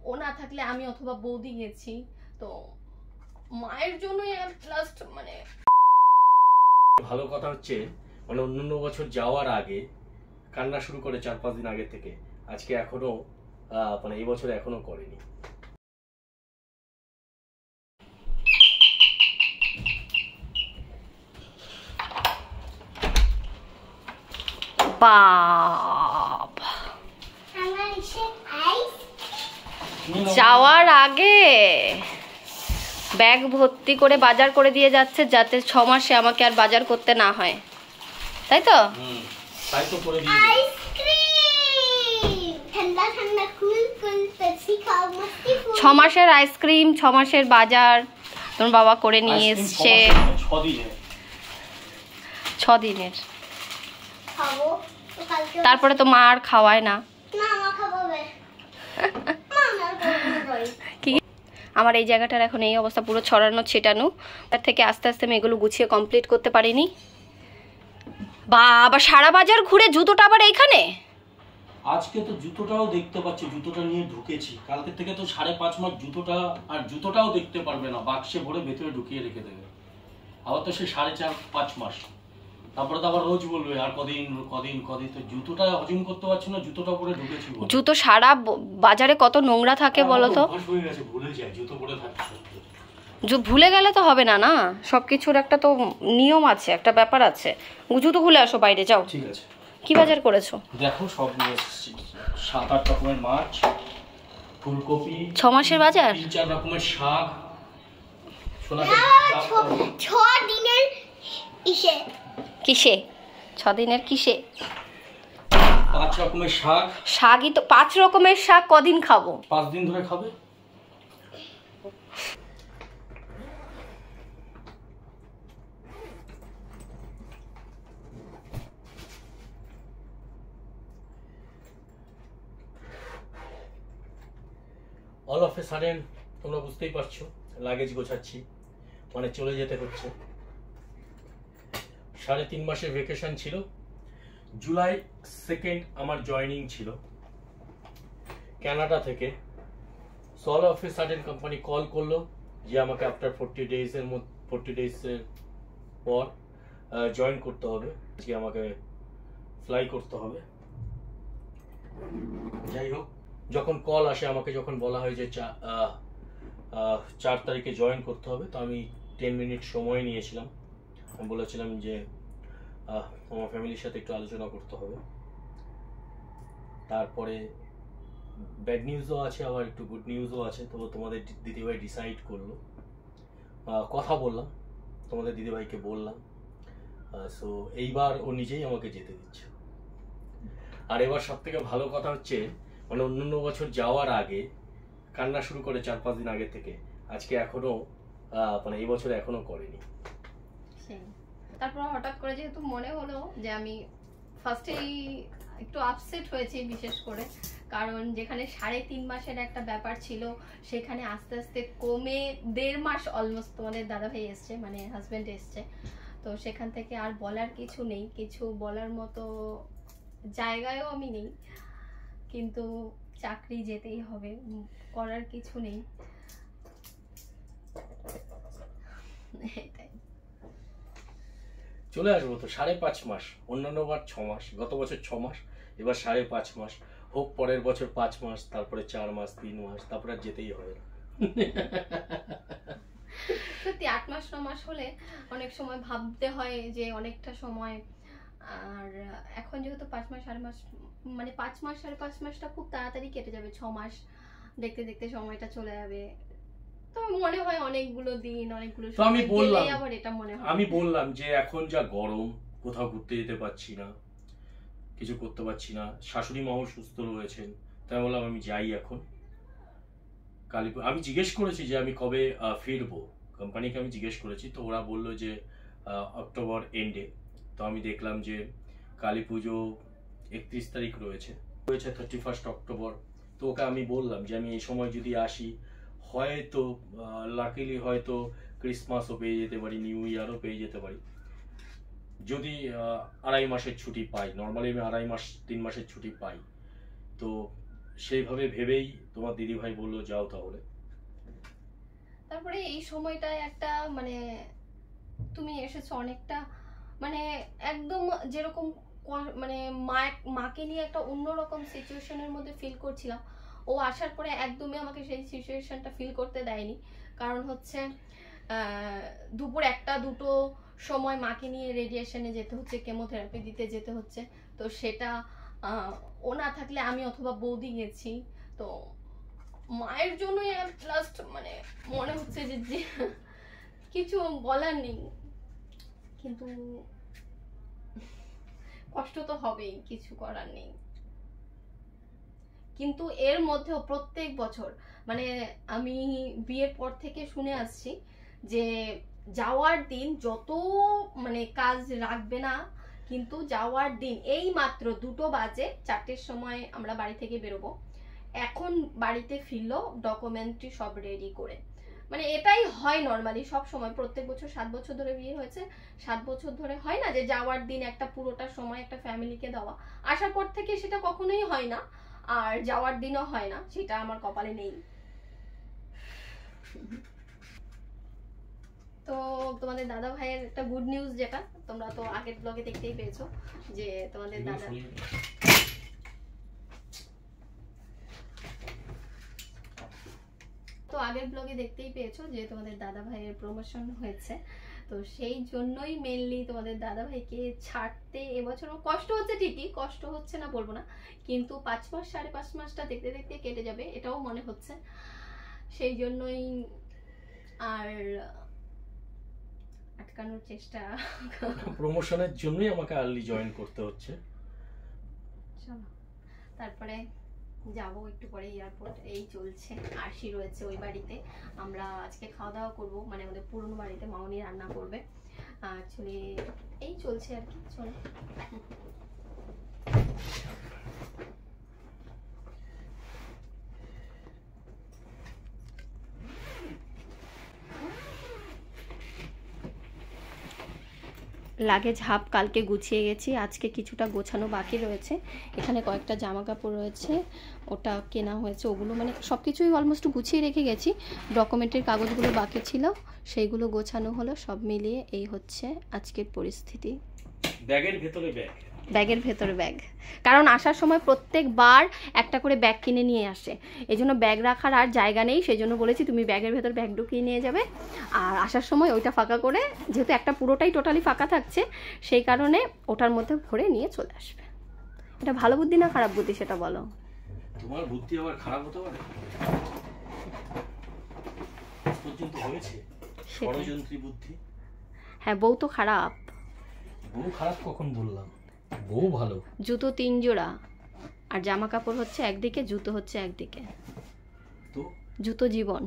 ও না থাকলে আমি অথবা বৌদি গেছি, তো মায়ের জন্যই লাস্ট মানে ভালো কথা হচ্ছে মানে অন্যান্য বছর যাওয়ার আগে কান্না শুরু করে 4-5 দিন আগে থেকে, আজকে এখনো মানে এই বছর এখনো করেনি। যাওয়ার আগে ব্যাগ ভর্তি করে বাজার করে দিয়ে যাচ্ছে, যাতে 6 মাসে আমাকে আর বাজার করতে না হয়, তাই তো? তাই তো করে দিই। আইসক্রিম ঠান্ডা ঠান্ডা কুল কুল পেপসি খাও, মস্তি 6 মাসের আইসক্রিম, 6 মাসের বাজার তোমার বাবা করে নিয়ে এসছে। 6 দিনের খাবো তো কালকে। তারপরে তো মা আর খাওয়ায় না। না মা খাওয়াবে। মা না খাওয়াবে। কি আমার এই জায়গাটার এখন এই অবস্থা, পুরো ছড়ানো ছিটানো, তার থেকে আস্তে আস্তে আমি এগুলো গুছিয়ে কমপ্লিট করতে পারিনি। বাবা সারা বাজার ঘুরে জুতোটা আবার এইখানে। আজকে তো জুতোটাও দেখতে পাচ্ছি, জুতোটা নিয়ে ঢুকেছি, কালকে থেকে তো 5.5 মাস জুতোটা, আর জুতোটাও দেখতে পারবে না, বাক্সে ভরে ভেতরে ঢুকিয়ে রেখে দেবে। আবার তো সে 4.5-5 মাস, তারপরে তো আবার রোজ বলবে আর কদিন কদিন কদিন, তো জুতোটা হজম করতে পারছি না, জুতোটা পরে ঢুকেছি। জুতো সারা বাজারে কত নোংরা থাকে বলো তো, হয়ে গেছে, ভুলে যায় জুতো পরে থাকে। ভুলে গেলে তো হবে না, না সব কিছুর একটা তো নিয়ম আছে, একটা ব্যাপার আছে। জুতো খুলে আসো, বাইরে যাও। ঠিক আছে। কি বাজার করেছো? দেখো সব নিয়ে এসেছি, 7-8 রকমের মাছ, ফুলকপি, 6 মাসের বাজার, 3-4 রকমের শাক, 6 দিনের ইসে কিসে 6 দিনের কিসে? 5 রকমের শাক। শাকই তো 5 রকমের শাক কদিন খাবো? 5 দিন ধরে খাবে। অল অফ এ সাডেন তোমরা বুঝতেই পারছো, লাগেজ গোছাচ্ছি, মানে চলে যেতে হচ্ছে। 3.5 মাসের ভেকেশন ছিল, জুলাই 2 আমার জয়েনিং ছিল কানাডা থেকে। All of a sudden company call করলো যে আমাকে আফটার 40 ডেজের পর জয়েন করতে হবে, আজকে আমাকে ফ্লাই করতে হবে। যাই হোক, যখন কল আসে আমাকে, যখন বলা হয় যে 4 তারিখে জয়েন করতে হবে, তো আমি 10 মিনিট সময় নিয়েছিলাম। আমি বলেছিলাম যে আমার ফ্যামিলির সাথে একটু আলোচনা করতে হবে। তারপরে ব্যাড নিউজও আছে, আবার একটু গুড নিউজও আছে। তো তোমাদের দিদিভাই ডিসাইড করলো, কথা বললাম, তোমাদের দিদিভাইকে বললাম, সো এইবার ও নিজেই আমাকে যেতে দিচ্ছে। আর এবার সব থেকে ভালো কথা হচ্ছে মানে অন্যান্য বছর যাওয়ার আগে কান্না শুরু করে 4-5 দিন আগে থেকে, আজকে এখনো মানে এই বছর এখনো করেনি। তারপর হঠাৎ করে যেহেতু মনে হলো যে আমি ফার্স্টেই একটু আপসেট হয়েছি, বিশেষ করে কারণ যেখানে 3.5 মাসের একটা ব্যাপার ছিল, সেখানে আস্তে আস্তে কমে 1.5 মাস অলমোস্ট তোমাদের দাদাভাই এসছে, মানে হাজব্যান্ড এসছে। তো সেখান থেকে আর বলার কিছু নেই, কিছু বলার মতো জায়গায়ও আমি নেই, কিন্তু চাকরি যেতেই হবে, করার কিছু নেই। এটাই, চলে আসবো তো 5.5 মাস, অন্যান্য বার 6 মাস, গত বছর 6 মাস, এবার 5.5 মাস হোক, পরের বছর 5 মাস, তারপরে 4 মাস, 3 মাস, তারপরে আর যেতেই হবে না। সত্যি 8 মাস 9 মাস হলে অনেক সময় ভাবতে হয় যে অনেকটা সময়, আর এখন যেহেতু 5 মাস 4 মাস, মানে 5 মাস 5.5 মাসটা খুব তাড়াতাড়ি কেটে যাবে, 6 মাস দেখতে দেখতে সময়টা চলে যাবে। তো মনে হয় অনেকগুলো দিন, অনেকগুলো তো আমি বললাম, আবার এটা মনে হয়, আমি বললাম যে এখন যা গরম, কোথাও ঘুরতে যেতে পারছি না, কিছু করতে পারছি না, শাশুড়ি মাও সুস্থ রয়েছেন, তাই বললাম আমি যাই এখন কালীপুর। আমি জিজ্ঞেস করেছি যে আমি কবে ফিরবো, কোম্পানিকে আমি জিজ্ঞেস করেছি, তো ওরা বললো যে অক্টোবর এন্ডে। তো আমি দেখলাম যে কালী পুজো 31 তারিখ রয়েছে 31 অক্টোবর। তো ওকে আমি বললাম যে আমি এই সময় যদি আসি, হয়তো লাকিলি হয়তো ক্রিসমাসও পেয়ে যেতে পারি, নিউ ইয়ারও পেয়ে যেতে পারি, যদি 2.5 মাসের ছুটি পাই। নর্মালি আমি 2.5 মাস 3 মাসের ছুটি পাই। তো সেইভাবে ভেবেই তোমার দিদি ভাই বললো যাও তাহলে। তারপরে এই সময়টায় একটা মানে তুমি এসেছো অনেকটা মানে একদম যেরকম মানে মাকে নিয়ে একটা অন্যরকম সিচুয়েশনের মধ্যে ফিল করছিলাম, ও আসার পরে একদমই আমাকে সেই সিচুয়েশনটা ফিল করতে দেয়নি। কারণ হচ্ছে দুপুর 1-2 সময় মাকে নিয়ে রেডিয়েশনে যেতে হচ্ছে, কেমোথেরাপি দিতে যেতে হচ্ছে। তো সেটা ও না থাকলে আমি অথবা বৌদি গেছি। তো মায়ের জন্যই লাস্ট মানে মনে হচ্ছে যে কিছু বলার নেই, কিন্তু কষ্ট তো হবেই, কিছু করার নেই। কিন্তু এর মধ্যেও প্রত্যেক বছর মানে আমি বিয়ের পর থেকে শুনে আসছি যে যাওয়ার দিন যত মানে কাজ রাখবে না, কিন্তু যাওয়ার দিন এই মাত্র 2টো বাজে, 4টের সময় আমরা বাড়ি থেকে বেরোবো, এখন বাড়িতে ফিরলো ডকুমেন্টারি সব রেডি করে। মানে এটাই হয় নর্মালি সব সময়, প্রত্যেক বছর 7 বছর ধরে বিয়ে হয়েছে, 7 বছর ধরে হয় না যে যাওয়ার দিন একটা পুরোটা সময় একটা ফ্যামিলিকে দেওয়া। আসার পর থেকে সেটা কখনোই হয় না, আর যাওয়ার দিনও হয় না, সেটা আমার কপালে নেই। তো তোমাদের দাদা ভাইয়ের একটা গুড নিউজ, যেটা তোমরা তো আগের ব্লগে দেখতেই পেয়েছো যে তোমাদের দাদা আগের ব্লগে দেখতেই পেয়েছো যে তোমাদের দাদা ভাইয়ের প্রমোশন হয়েছে। তো সেই জন্যই মেইনলি তোমাদের দাদা ভাইকে ছাড়তে এবছর কষ্ট হচ্ছে, ঠিকই কষ্ট হচ্ছে না বলবো না, কিন্তু 5 মাস 5.5 মাসটা দেখতে দেখতে কেটে যাবে এটাও মনে হচ্ছে। সেই জন্যই আর আটকানোর চেষ্টা। প্রমোশনের জন্যই আমাকে আর্লি জয়েন করতে হচ্ছে। চলো তারপরে যাবো একটু পরে এয়ারপোর্ট, এই চলছে। আরশি রয়েছে ওই বাড়িতে, আমরা আজকে খাওয়া দাওয়া করবো, মানে আমাদের পুরনো বাড়িতে মামনি রান্না করবে। অ্যাকচুয়ালি এই চলছে আর কি। চলো লাগেজ হাফ কালকে গুছিয়ে গেছি, আজকে কিছুটা গোছানো বাকি রয়েছে। এখানে কয়েকটা জামা কাপড় রয়েছে, ওটা কেনা হয়েছে, ওগুলো মানে সব কিছুই অলমোস্ট গুছিয়ে রেখে গেছি। ডকুমেন্টের কাগজগুলো বাকি ছিল, সেইগুলো গোছানো হলো। সব মিলিয়ে এই হচ্ছে আজকের পরিস্থিতি। ব্যাগের ভেতরে ব্যাগ, ব্যাগের ভেতরে ব্যাগ, কারণ আসার সময় প্রত্যেকবার একটা করে ব্যাগ কিনে নিয়ে আসে, এই জন্য ব্যাগ রাখার আর জায়গা নেই। সেই জন্য বলেছি তুমি ব্যাগের ভেতর ব্যাগ ঢুকিয়ে নিয়ে যাবে, আর আসার সময় ওইটা ফাঁকা করে, যেহেতু একটা পুরোটাই টোটালি ফাঁকা থাকছে, সেই কারণে ওটার মধ্যে ভরে নিয়ে চলে আসবে। এটা ভালো বুদ্ধি না খারাপ বুদ্ধি সেটা বলো? তোমার বুদ্ধি আবার খারাপ হতে পারে? পর্যন্ত হয়েছে ষড়যন্ত্রী বুদ্ধি। হ্যাঁ, বউ তো খারাপ। বউ খারাপ কখন বললাম? বউ ভালো। জুতো 3 জোড়া, আর জামা কাপড় হচ্ছে একদিকে, জুতো হচ্ছে একদিকে। তো জুতো জীবন।